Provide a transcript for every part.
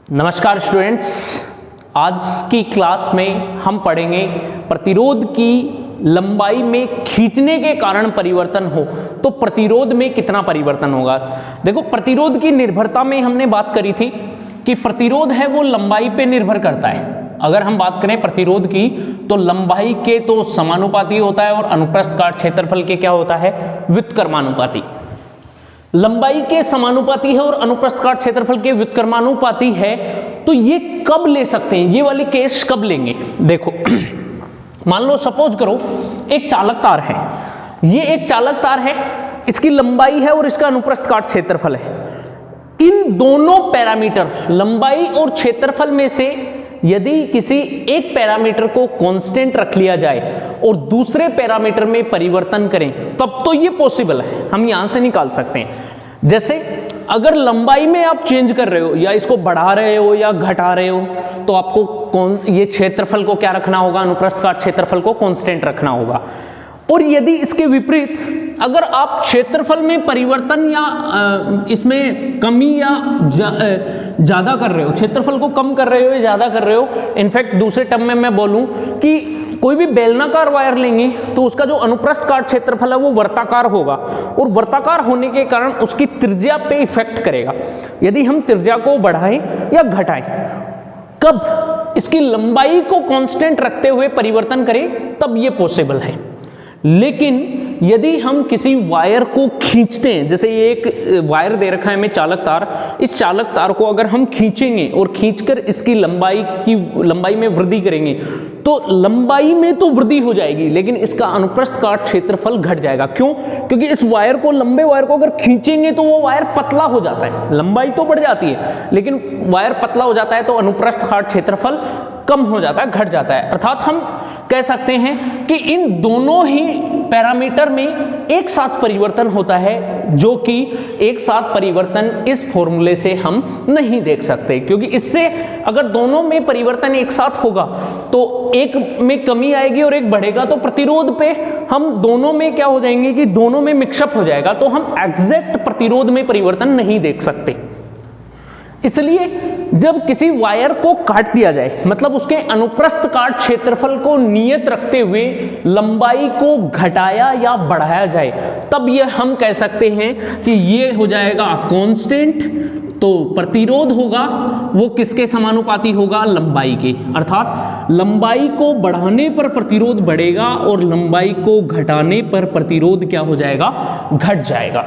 नमस्कार स्टूडेंट्स, आज की क्लास में हम पढ़ेंगे प्रतिरोध की लंबाई में खींचने के कारण परिवर्तन हो तो प्रतिरोध में कितना परिवर्तन होगा। देखो, प्रतिरोध की निर्भरता में हमने बात करी थी कि प्रतिरोध है वो लंबाई पे निर्भर करता है। अगर हम बात करें प्रतिरोध की तो लंबाई के तो समानुपाती होता है और अनुप्रस्थ काट क्षेत्रफल के क्या होता है, व्युत्क्रमानुपाती। लंबाई के समानुपाती है और अनुप्रस्थ काट क्षेत्रफल के व्युत्क्रमानुपाती है, तो ये कब ले सकते हैं, ये वाली केस कब लेंगे। देखो मान लो सपोज करो एक चालक तार है, ये एक चालक तार है, इसकी लंबाई है और इसका अनुप्रस्थ काट क्षेत्रफल है। इन दोनों पैरामीटर लंबाई और क्षेत्रफल में से यदि किसी एक पैरामीटर को कांस्टेंट रख लिया जाए और दूसरे पैरामीटर में परिवर्तन करें तब तो ये पॉसिबल है, हम यहां से निकाल सकते हैं। जैसे अगर लंबाई में आप चेंज कर रहे हो या इसको बढ़ा रहे हो या घटा रहे हो तो आपको ये क्षेत्रफल को क्या रखना होगा, अनुप्रस्थ काट क्षेत्रफल को कांस्टेंट रखना होगा। और यदि इसके विपरीत अगर आप क्षेत्रफल में परिवर्तन या इसमें कमी या ज्यादा कर रहे हो, क्षेत्रफल को कम कर रहे हो या ज्यादा कर रहे हो, इनफैक्ट दूसरे टर्म में मैं बोलूं कि कोई भी बेलनाकार वायर लेंगे तो उसका जो अनुप्रस्थ काट क्षेत्रफल है वो वर्ताकार होगा और वर्ताकार होने के कारण उसकी त्रिज्या पे इफेक्ट करेगा। यदि हम त्रिज्या को बढ़ाएं या घटाएं, कब इसकी लंबाई को कांस्टेंट रखते हुए परिवर्तन करें तब ये पॉसिबल है। लेकिन यदि हम किसी वायर को खींचते हैं, जैसे ये एक वायर दे रखा है हमें चालक तार, इस चालक तार को अगर हम खींचेंगे और खींचकर इसकी लंबाई में वृद्धि करेंगे तो लंबाई में तो वृद्धि हो जाएगी लेकिन इसका अनुप्रस्थ काट क्षेत्रफल घट जाएगा। क्यों? क्योंकि इस वायर को, लंबे वायर को अगर खींचेंगे तो वो वायर पतला हो जाता है, लंबाई तो बढ़ जाती है लेकिन वायर पतला हो जाता है तो अनुप्रस्थ काट क्षेत्रफल कम हो जाता है, घट जाता है। अर्थात हम कह सकते हैं कि इन दोनों ही पैरामीटर में एक साथ परिवर्तन होता है, जो कि एक साथ परिवर्तन इस फॉर्मूले से हम नहीं देख सकते, क्योंकि इससे अगर दोनों में परिवर्तन एक साथ होगा तो एक में कमी आएगी और एक बढ़ेगा तो प्रतिरोध पे हम दोनों में क्या हो जाएंगे कि दोनों में मिक्सअप हो जाएगा, तो हम एग्जैक्ट प्रतिरोध में परिवर्तन नहीं देख सकते। इसलिए जब किसी वायर को काट दिया जाए, मतलब उसके अनुप्रस्थ काट क्षेत्रफल को नियत रखते हुए लंबाई को घटाया या बढ़ाया जाए, तब ये हम कह सकते हैं कि ये हो जाएगा कांस्टेंट। तो प्रतिरोध होगा वो किसके समानुपाती होगा, लंबाई के। अर्थात लंबाई को बढ़ाने पर प्रतिरोध बढ़ेगा और लंबाई को घटाने पर प्रतिरोध क्या हो जाएगा, घट जाएगा।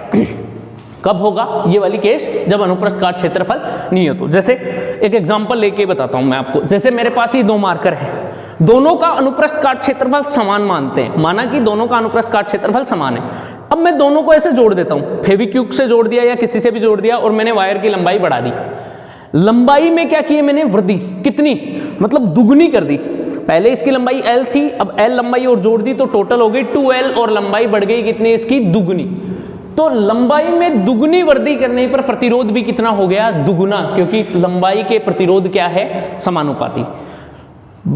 कब होगा ये वाली केस, जब अनुप्रस्थ काट क्षेत्रफल नियत हो। जैसे एक एग्जांपल लेके बताता हूं मैं आपको। जैसे मेरे पास ये दो मार्कर है, दोनों का अनुप्रस्थ काट क्षेत्रफल समान मानते हैं, माना कि दोनों का अनुप्रस्थ काट क्षेत्रफल समान है। अब मैं दोनों को ऐसे जोड़ देता हूं, फेविक्विक से जोड़ दिया या किसी से भी जोड़ दिया और मैंने वायर की लंबाई बढ़ा दी। लंबाई में क्या किए मैंने, वृद्धि। कितनी, मतलब दुगनी कर दी। पहले इसकी लंबाई L थी, अब L लंबाई और जोड़ दी तो टोटल हो गई 2L और लंबाई बढ़ गई कितनी, इसकी दुगनी। तो लंबाई में दुगनी वृद्धि करने पर प्रतिरोध भी कितना हो गया, दुगुना, क्योंकि लंबाई के प्रतिरोध क्या है, समानुपाती।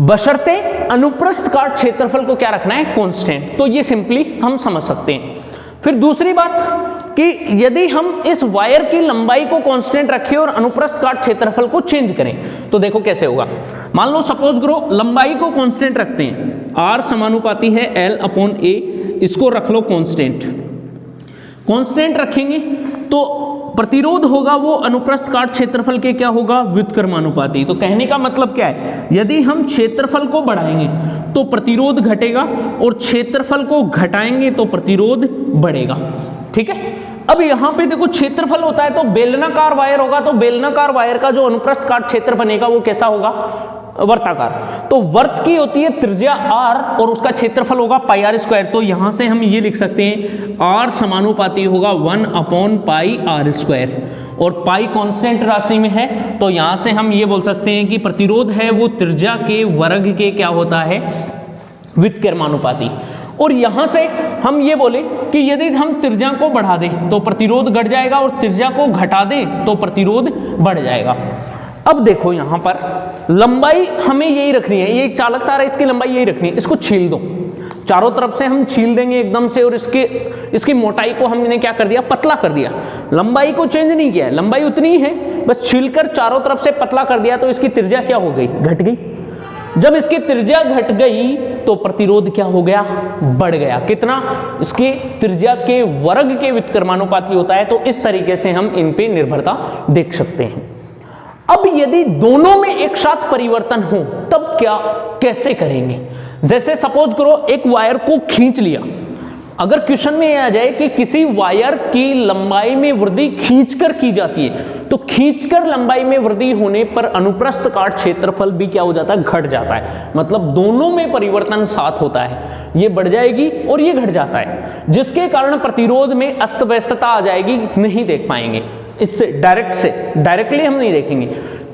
बशर्ते अनुप्रस्थ काट क्षेत्रफल को क्या रखना है, कांस्टेंट। तो ये सिंपली हम समझ सकते हैं। फिर दूसरी बात कि यदि हम इस वायर की लंबाई को कांस्टेंट रखें और अनुप्रस्थ काट क्षेत्रफल को चेंज करें तो देखो कैसे होगा। मान लो सपोज करो लंबाई को कांस्टेंट रखते हैं, R समानुपाती है L/A, इसको रख लो कांस्टेंट। कांस्टेंट रखेंगे तो प्रतिरोध होगा वो अनुप्रस्थ काट क्षेत्रफल के क्या होगा, व्युत्क्रमानुपाती। तो कहने का मतलब क्या है, यदि हम क्षेत्रफल को बढ़ाएंगे तो प्रतिरोध घटेगा और क्षेत्रफल को घटाएंगे तो प्रतिरोध बढ़ेगा। ठीक है। अब यहां पे देखो क्षेत्रफल होता है तो बेलनाकार वायर होगा, तो बेलनाकार वायर का जो अनुप्रस्थ काट क्षेत्र बनेगा वो कैसा होगा, वर्ताकार। तो वर्त की होती है त्रिज्या r और उसका क्षेत्रफल होगा πr²। तो यहां से हम ये लिख सकते हैं r समानुपाती होगा 1/πr²। और पाई कांस्टेंट राशि में है तो यहां से हम ये बोल सकते हैं कि प्रतिरोध है वो त्रिज्या के वर्ग के क्या होता है, व्युत्क्रमानुपाती। और यहां से हम ये बोले कि यदि हम त्रिज्या को बढ़ा दें तो प्रतिरोध घट जाएगा और त्रिज्या को घटा दें तो प्रतिरोध बढ़ जाएगा। अब देखो यहां पर लंबाई हमें यही रखनी है, ये एक चालक तार है, इसकी लंबाई यही रखनी है। इसको छील दो चारों तरफ से हम छील देंगे एकदम से और इसकी मोटाई को हमने क्या कर दिया, पतला कर दिया। लंबाई को चेंज नहीं किया है, लंबाई उतनी ही है, बस छीलकर चारों तरफ से पतला कर दिया, तो इसकी त्रिज्या क्या हो गई, घट गई। जब इसकी त्रिज्या घट गई तो प्रतिरोध क्या हो गया, बढ़ गया। कितना, इसकी त्रिज्या के वर्ग के व्युत्क्रमानुपाती होता है। तो इस तरीके से हम इन पे निर्भरता देख सकते हैं। अब यदि दोनों में एक साथ परिवर्तन हो तब क्या, कैसे करेंगे। जैसे सपोज करो एक वायर को खींच लिया, अगर क्वेश्चन में आ जाए कि किसी वायर की लंबाई में वृद्धि खींचकर की जाती है, तो खींचकर लंबाई में वृद्धि होने पर अनुप्रस्थ काट क्षेत्रफल भी क्या हो जाता है, घट जाता है। मतलब दोनों में परिवर्तन साथ होता है, ये बढ़ जाएगी और ये घट जाता है, जिसके कारण प्रतिरोध में अस्त व्यस्तता आ जाएगी, नहीं देख पाएंगे इससे डायरेक्टली हम नहीं देखेंगे।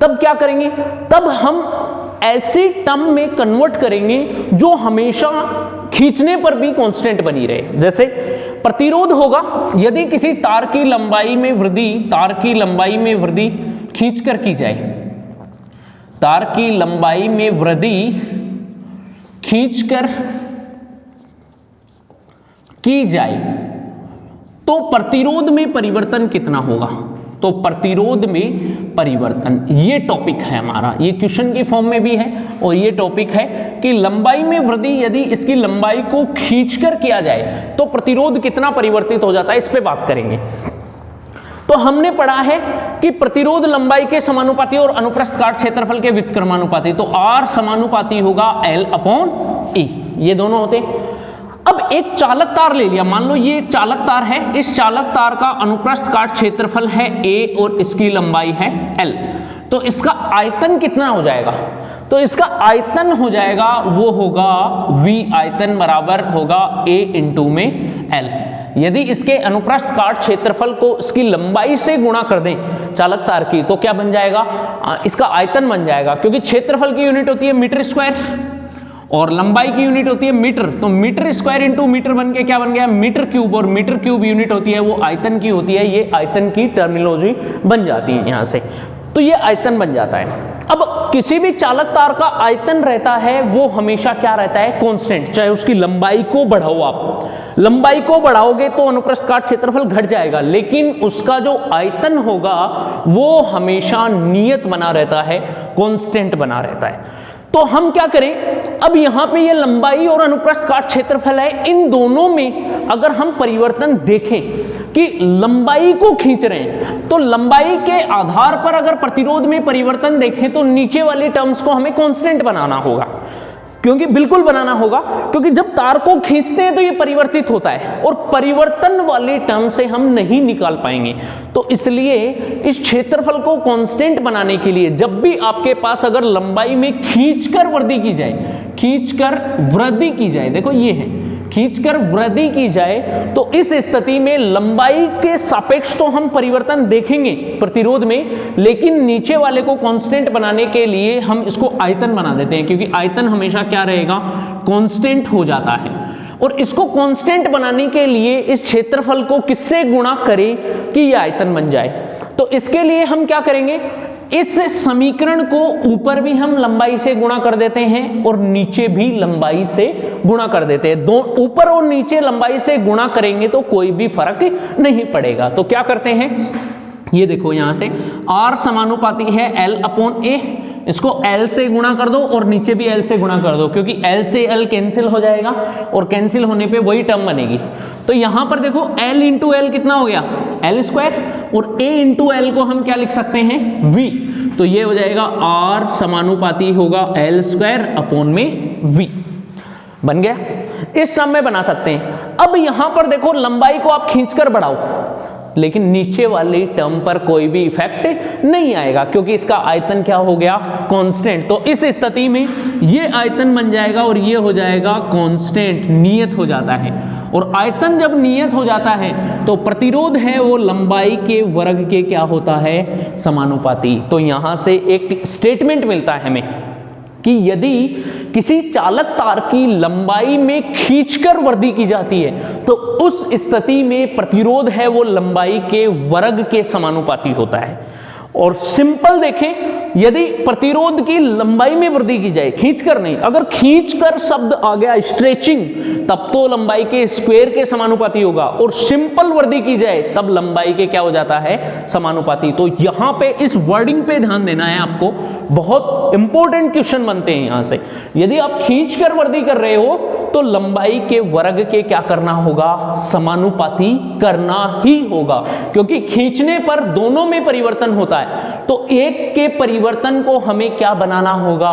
तब क्या करेंगे, तब हम ऐसी टर्म में कन्वर्ट करेंगे जो हमेशा खींचने पर भी कांस्टेंट बनी रहे। जैसे प्रतिरोध होगा, यदि किसी तार की लंबाई में वृद्धि खींचकर की जाए, तार की लंबाई में वृद्धि खींचकर की जाए तो प्रतिरोध में परिवर्तन कितना होगा। तो प्रतिरोध में परिवर्तन, ये टॉपिक है हमारा, ये क्वेश्चन की फॉर्म में भी है और ये टॉपिक है कि लंबाई में वृद्धि यदि इसकी लंबाई को खींचकर किया जाए तो प्रतिरोध कितना परिवर्तित हो जाता है, इस पे बात करेंगे। तो हमने पढ़ा है कि प्रतिरोध लंबाई के समानुपाती और अनुप्रस्थ काट क्षेत्रफल के व्युत्क्रमानुपाती। तो R समानुपाती होगा L/E, ये दोनों होते। अब एक चालक तार ले लिया, मान लो ये एक चालक तार है, इस चालक तार का अनुप्रस्थ काट क्षेत्रफल है A और इसकी लंबाई है L। तो इसका आयतन कितना हो जाएगा, तो इसका आयतन हो जाएगा, वो होगा V आयतन बराबर होगा A इंटू में L। यदि इसके अनुप्रस्थ काट क्षेत्रफल को इसकी लंबाई से गुणा कर दें चालक तार की, तो क्या बन जाएगा, इसका आयतन बन जाएगा, क्योंकि क्षेत्रफल की यूनिट होती है मीटर स्क्वायर और लंबाई की यूनिट होती है मीटर। तो मीटर स्क्वायर इंटू मीटर बन के क्या बन गया, मीटर क्यूब, और मीटर क्यूब यूनिट होती है वो आयतन की होती है। ये आयतन की टर्मिनोलॉजी बन जाती है यहाँ से, तो ये आयतन बन जाता है। अब किसी भी चालक तार का आयतन रहता है वो हमेशा क्या रहता है, कांस्टेंट। चाहे उसकी लंबाई को बढ़ाओ, आप लंबाई को बढ़ाओगे तो अनुप्रस्थ काट क्षेत्रफल घट जाएगा, लेकिन उसका जो आयतन होगा वो हमेशा नियत बना रहता है, कांस्टेंट बना रहता है। तो हम क्या करें, अब यहां पे ये लंबाई और अनुप्रस्थ काट क्षेत्रफल है, इन दोनों में अगर हम परिवर्तन देखें कि लंबाई को खींच रहे हैं, तो लंबाई के आधार पर अगर प्रतिरोध में परिवर्तन देखें तो नीचे वाली टर्म्स को हमें कांस्टेंट बनाना होगा, क्योंकि बिल्कुल बनाना होगा, क्योंकि जब तार को खींचते हैं तो ये परिवर्तित होता है और परिवर्तन वाली टर्म से हम नहीं निकाल पाएंगे। तो इसलिए इस क्षेत्रफल को कांस्टेंट बनाने के लिए जब भी आपके पास अगर लंबाई में खींचकर वृद्धि की जाए, खींचकर वृद्धि की जाए, देखो ये है खींचकर वृद्धि की जाए, तो इस स्थिति में लंबाई के सापेक्ष तो हम परिवर्तन देखेंगे प्रतिरोध में, लेकिन नीचे वाले को कांस्टेंट बनाने के लिए हम इसको आयतन बना देते हैं, क्योंकि आयतन हमेशा क्या रहेगा, कांस्टेंट हो जाता है। और इसको कांस्टेंट बनाने के लिए इस क्षेत्रफल को किससे गुणा करें कि यह आयतन बन जाए। तो इसके लिए हम क्या करेंगे, इस समीकरण को ऊपर भी हम लंबाई से गुणा कर देते हैं और नीचे भी लंबाई से गुणा कर देते हैं। दो ऊपर और नीचे लंबाई से गुणा करेंगे तो कोई भी फर्क नहीं पड़ेगा। तो क्या करते हैं, ये देखो यहां से R समानुपाती है L/A, इसको L से गुणा कर दो और नीचे भी L से गुणा कर दो, क्योंकि L से L कैंसिल हो जाएगा और कैंसिल होने पे वही टर्म बनेगी। तो यहां पर देखो L इंटू L कितना हो गया, L स्क्वायर, और A इंटू L को हम क्या लिख सकते हैं, V। तो ये हो जाएगा R समानुपाती होगा L स्क्वायर अपॉन में V, बन गया। इस टर्म में बना सकते हैं। अब यहां पर देखो लंबाई को आप खींचकर बढ़ाओ, लेकिन नीचे वाली टर्म पर कोई भी इफेक्ट नहीं आएगा, क्योंकि इसका आयतन क्या हो गया, कांस्टेंट। तो इस स्थिति में ये आयतन बन जाएगा और ये हो जाएगा कांस्टेंट, नियत हो जाता है। और आयतन जब नियत हो जाता है तो प्रतिरोध है वो लंबाई के वर्ग के क्या होता है, समानुपाती। तो यहां से एक स्टेटमेंट मिलता है हमें कि यदि किसी चालक तार की लंबाई में खींचकर वृद्धि की जाती है तो उस स्थिति में प्रतिरोध है वो लंबाई के वर्ग के समानुपाती होता है। और सिंपल देखें, यदि प्रतिरोध की लंबाई में वृद्धि की जाए, खींचकर नहीं, अगर खींचकर शब्द आ गया स्ट्रेचिंग, तब तो लंबाई के स्क्वायर के समानुपाती होगा, और सिंपल वृद्धि की जाए तब लंबाई के क्या हो जाता है, समानुपाती। तो यहां पे इस वर्डिंग पे ध्यान देना है आपको, बहुत इंपॉर्टेंट क्वेश्चन बनते हैं यहां से। यदि आप खींचकर वृद्धि कर रहे हो तो लंबाई के वर्ग के क्या करना होगा, समानुपाती करना ही होगा, क्योंकि खींचने पर दोनों में परिवर्तन होता है। तो एक के परिवर्तन को हमें क्या बनाना होगा,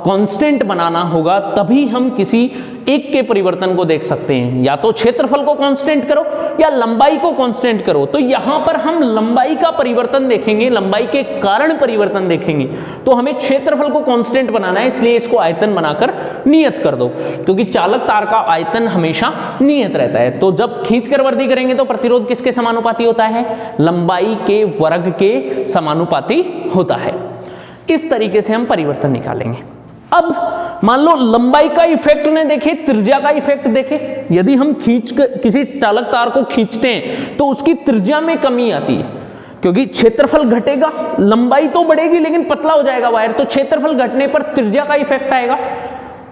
कांस्टेंट बनाना होगा, तभी हम किसी एक के परिवर्तन को देख सकते हैं। या तो क्षेत्रफल को कांस्टेंट करो या लंबाई को कांस्टेंट करो। तो यहां पर हम लंबाई का परिवर्तन देखेंगे, लंबाई के कारण परिवर्तन देखेंगे, तो हमें क्षेत्रफल को कांस्टेंट बनाना है, इसलिए इसको आयतन बनाकर नियत कर दो, क्योंकि चालक तार का आयतन हमेशा नियत रहता है। तो जब खींचकर वृद्धि करेंगे तो प्रतिरोध किसके समानुपाती होता है, लंबाई के वर्ग के समानुपाती होता है। इस तरीके से हम परिवर्तन निकालेंगे। अब मान लो लंबाई का इफेक्ट ने देखे, त्रिज्या का इफेक्ट देखे। यदि हम किसी चालक तार को खींचते हैं तो उसकी त्रिज्या में कमी आती है, क्योंकि क्षेत्रफल घटेगा, लंबाई तो बढ़ेगी लेकिन पतला हो जाएगा वायर, तो क्षेत्रफल घटने पर त्रिज्या का इफेक्ट आएगा।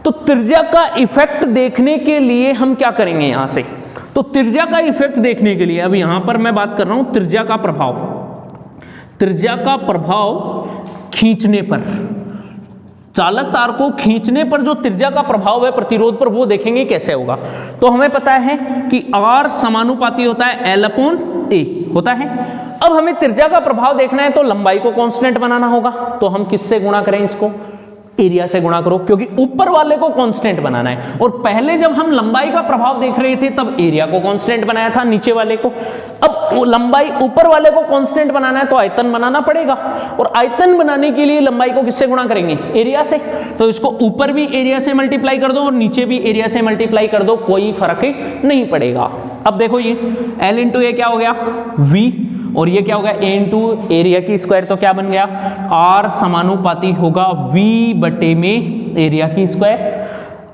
तो त्रिज्या का इफेक्ट देखने के लिए हम क्या करेंगे यहां से, तो त्रिज्या का इफेक्ट देखने के लिए अब यहां पर मैं बात कर रहा हूं त्रिज्या का प्रभाव। त्रिज्या का प्रभाव खींचने पर, चालक तार को खींचने पर जो त्रिज्या का प्रभाव है प्रतिरोध पर, वो देखेंगे कैसे होगा। तो हमें पता है कि R समानुपाती होता है L/A होता है। अब हमें त्रिज्या का प्रभाव देखना है तो लंबाई को कांस्टेंट बनाना होगा। तो हम किससे गुणा करें, इसको एरिया से गुणा करो, क्योंकि ऊपर वाले को कांस्टेंट बनाना है। और पहले जब हम लंबाई का प्रभाव देख रहे थे तब एरिया को कांस्टेंट बनाया था, नीचे वाले को। अब लंबाई ऊपर वाले को कांस्टेंट बनाना है तो आयतन बनाना पड़ेगा, और आयतन बनाने के लिए लंबाई को किससे गुणा करेंगे, एरिया से। तो इसको ऊपर भी एरिया से मल्टीप्लाई कर दो और नीचे भी एरिया से मल्टीप्लाई कर दो, कोई फर्क नहीं पड़ेगा। अब देखो ये L/A क्या हो गया, V, और ये क्या होगा, A इंटू एरिया की स्क्वायर, तो क्या बन गया, R समानुपाती होगा V बटे में एरिया की स्क्वायर।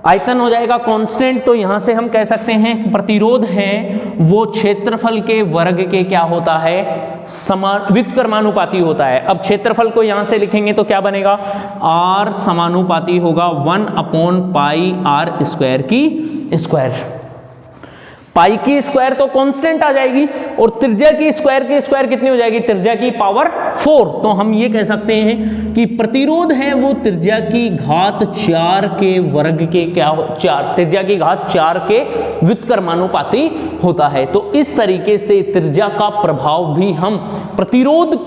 आयतन हो जाएगा कांस्टेंट, तो यहां से हम कह सकते हैं प्रतिरोध है वो क्षेत्रफल के वर्ग के क्या होता है, व्युत्क्रमानुपाती होता है। अब क्षेत्रफल को यहां से लिखेंगे तो क्या बनेगा, R समानुपाती होगा 1/πr² की स्क्वायर। पाई की स्क्वायर तो कांस्टेंट आ जाएगी, और त्रिज्या की स्क्वायर कितनी हो जाएगी, त्रिज्या की पावर 4। तो हम ये कह सकते हैं कि प्रतिरोध है वो त्रिज्या की घात 4 के वर्ग के क्या हो, 4 त्रिज्या की घात 4 के व्युत्क्रमानुपाती होता है। तो इस तरीके से त्रिज्या का प्रभाव भी हम प्रतिरोध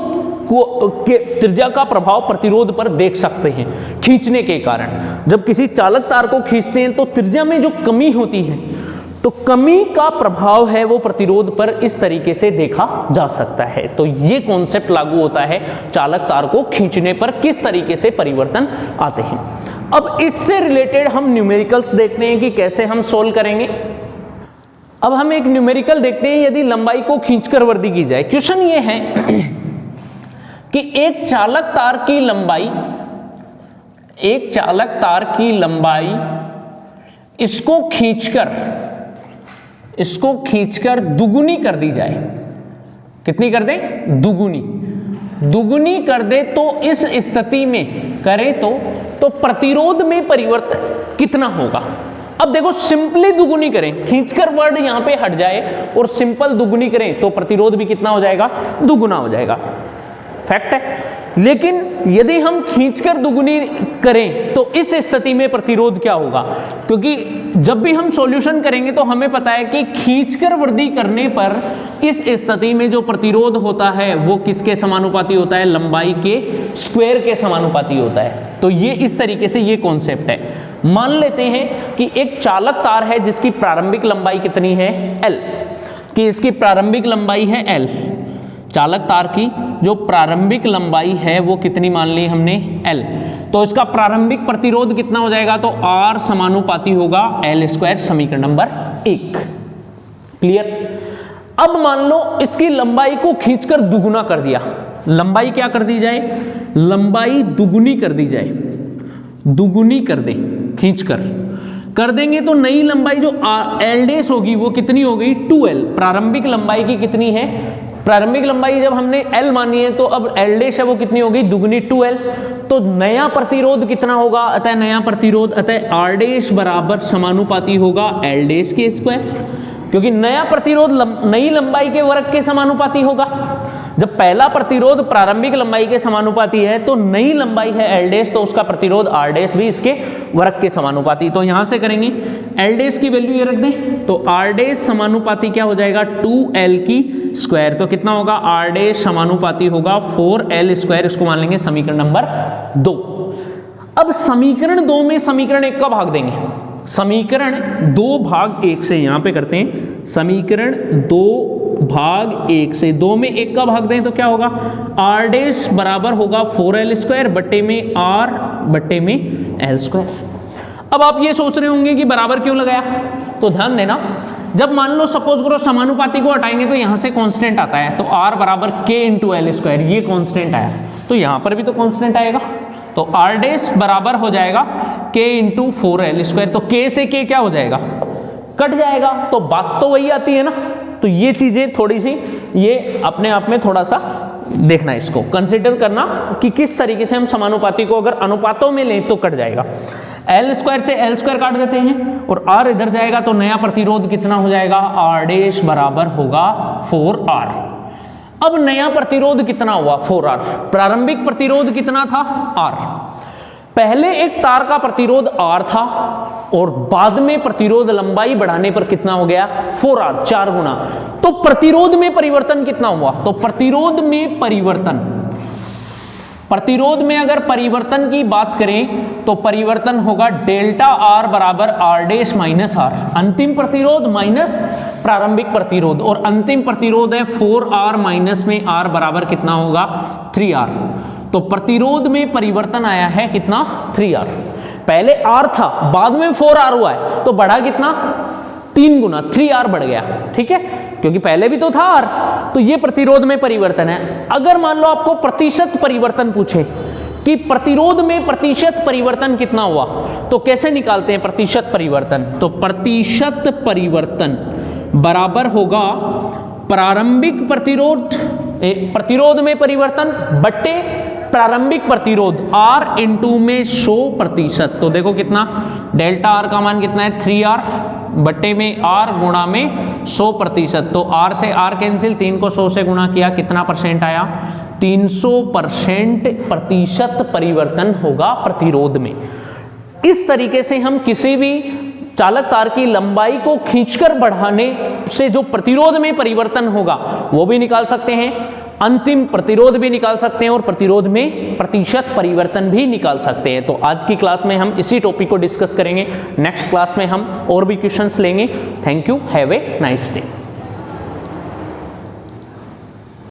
के त्रिज्या का प्रभाव प्रतिरोध पर देख सकते हैं खींचने के कारण। जब किसी चालक तार को खींचते हैं तो त्रिज्या में जो कमी होती है, तो कमी का प्रभाव है वो प्रतिरोध पर इस तरीके से देखा जा सकता है। तो ये कॉन्सेप्ट लागू होता है चालक तार को खींचने पर किस तरीके से परिवर्तन आते हैं। अब इससे रिलेटेड हम न्यूमेरिकल्स देखते हैं कि कैसे हम सोल्व करेंगे। अब हम एक न्यूमेरिकल देखते हैं, यदि लंबाई को खींचकर वृद्धि की जाए। क्वेश्चन ये है कि एक चालक तार की लंबाई इसको खींचकर दुगुनी कर दी जाए। कितनी कर दें, दुगुनी कर दे, तो इस स्थिति में करें तो प्रतिरोध में परिवर्तन कितना होगा। अब देखो सिंपली दुगुनी करें, खींचकर वर्ड यहां पे हट जाए और सिंपल दुगुनी करें तो प्रतिरोध भी कितना हो जाएगा, दुगुना हो जाएगा, फैक्ट है। लेकिन यदि हम खींचकर दुगुनी करें तो इस स्थिति में प्रतिरोध क्या होगा, क्योंकि जब भी हम सॉल्यूशन करेंगे तो हमें पता है कि खींचकर वृद्धि करने पर इस स्थिति में जो प्रतिरोध होता है वो किसके समानुपाती होता है, लंबाई के स्क्वायर के समानुपाती होता है। तो ये इस तरीके से ये कॉन्सेप्ट है। मान लेते हैं कि एक चालक तार है जिसकी प्रारंभिक लंबाई कितनी है, L, कि इसकी प्रारंभिक लंबाई है L। चालक तार की जो प्रारंभिक लंबाई है वो कितनी मान ली हमने, L। तो इसका प्रारंभिक प्रतिरोध कितना हो जाएगा, तो R समानुपाती होगा L², समीकरण नंबर 1। क्लियर। अब मान लो इसकी लंबाई को खींचकर दुगुना कर दिया। लंबाई क्या कर दी जाए, लंबाई दुगुनी कर दी जाए, दुगुनी कर दें, खींचकर कर देंगे तो नई लंबाई जो L' होगी वो कितनी हो गई, 2L। प्रारंभिक लंबाई की कितनी है, प्रारंभिक लंबाई जब हमने L मानी है तो अब L डैश है वो कितनी होगी, दुगनी 2L। तो नया प्रतिरोध कितना होगा, अतः नया प्रतिरोध अतः R डैश बराबर समानुपाती होगा L डैश के स्क्वायर, क्योंकि नया प्रतिरोध नई लंबाई के वर्ग के समानुपाती होगा। जब पहला प्रतिरोध प्रारंभिक लंबाई के समानुपाती है तो नई लंबाई है L डैश, तो उसका प्रतिरोध R डैश भी इसके वर्ग के समानुपाती। तो यहां से करेंगे L डैश की वैल्यू ये रख दें तो R डैश समानुपाती क्या हो जाएगा, 2L की स्क्वायर। तो कितना होगा, R डैश समानुपाती होगा 4L स्क्वायर। इसको मान लेंगे समीकरण नंबर 2। अब समीकरण 2 में समीकरण 1 का भाग देंगे। समीकरण 2 भाग 1 से यहां पे करते हैं, समीकरण 2 भाग 1 से 2 में 1 का भाग दें तो क्या होगा, R डैश बराबर होगा 4L स्क्वायर बट्टे में R बट्टे में L स्क्वायर। अब आप ये सोच रहे होंगे कि बराबर क्यों लगाया, तो ध्यान देना, जब मान लो सपोज करो समानुपाती को हटाएंगे तो यहां से कांस्टेंट आता है, तो R बराबर K इंटू L स्क्वायर, ये कांस्टेंट आया, तो यहां पर भी तो कांस्टेंट आएगा, तो R डैश बराबर हो जाएगा K इंटू 4L स्क्वायर। तो K से K क्या हो जाएगा, कट जाएगा, तो बात तो वही आती है ना। तो ये चीजें थोड़ी सी ये अपने आप में थोड़ा सा देखना, इसको कंसिडर करना कि किस तरीके से हम समानुपाती को अगर अनुपातों में लें तो कट जाएगा। L स्क्वायर से L स्क्वायर काट देते हैं और R इधर जाएगा, तो नया प्रतिरोध कितना हो जाएगा, R डैश बराबर होगा 4R। अब नया प्रतिरोध कितना हुआ, 4R। प्रारंभिक प्रतिरोध कितना था, R। पहले एक तार का प्रतिरोध R था और बाद में प्रतिरोध लंबाई बढ़ाने पर कितना हो गया, 4R, 4 गुना। तो प्रतिरोध में परिवर्तन कितना हुआ, तो प्रतिरोध में परिवर्तन, प्रतिरोध में अगर परिवर्तन की बात करें तो परिवर्तन होगा डेल्टा R बराबर R डैश माइनस R। अंतिम प्रतिरोध माइनस प्रारंभिक प्रतिरोध, और अंतिम प्रतिरोध है 4R माइनस में R बराबर कितना होगा, 3R। तो प्रतिरोध में परिवर्तन आया है कितना, 3R। पहले R था बाद में 4R हुआ है, तो बढ़ा कितना, 3 गुना, 3R बढ़ गया, ठीक है, क्योंकि पहले भी तो था R। तो ये प्रतिरोध में परिवर्तन है। अगर मान लो आपको प्रतिशत परिवर्तन पूछे कि प्रतिरोध में प्रतिशत परिवर्तन कितना हुआ, तो कैसे निकालते हैं प्रतिशत परिवर्तन, तो प्रतिशत परिवर्तन बराबर होगा प्रारंभिक प्रतिरोध, प्रतिरोध में परिवर्तन बट्टे प्रारंभिक प्रतिरोध R इंटू में 100%। तो देखो कितना, डेल्टा R का मान कितना है, 3R बट्टे में R गुणा में 100%। तो R से R कैंसिल, 3 को 100 से गुणा किया, कितना परसेंट आया, 300% प्रतिशत परिवर्तन होगा प्रतिरोध में। इस तरीके से हम किसी भी चालक तार की लंबाई को खींचकर बढ़ाने से जो प्रतिरोध में परिवर्तन होगा वो भी निकाल सकते हैं, अंतिम प्रतिरोध भी निकाल सकते हैं और प्रतिरोध में प्रतिशत परिवर्तन भी निकाल सकते हैं। तो आज की क्लास में हम इसी टॉपिक को डिस्कस करेंगे। नेक्स्ट क्लास में हम और भी क्वेश्चंस लेंगे। Thank you, have a nice day.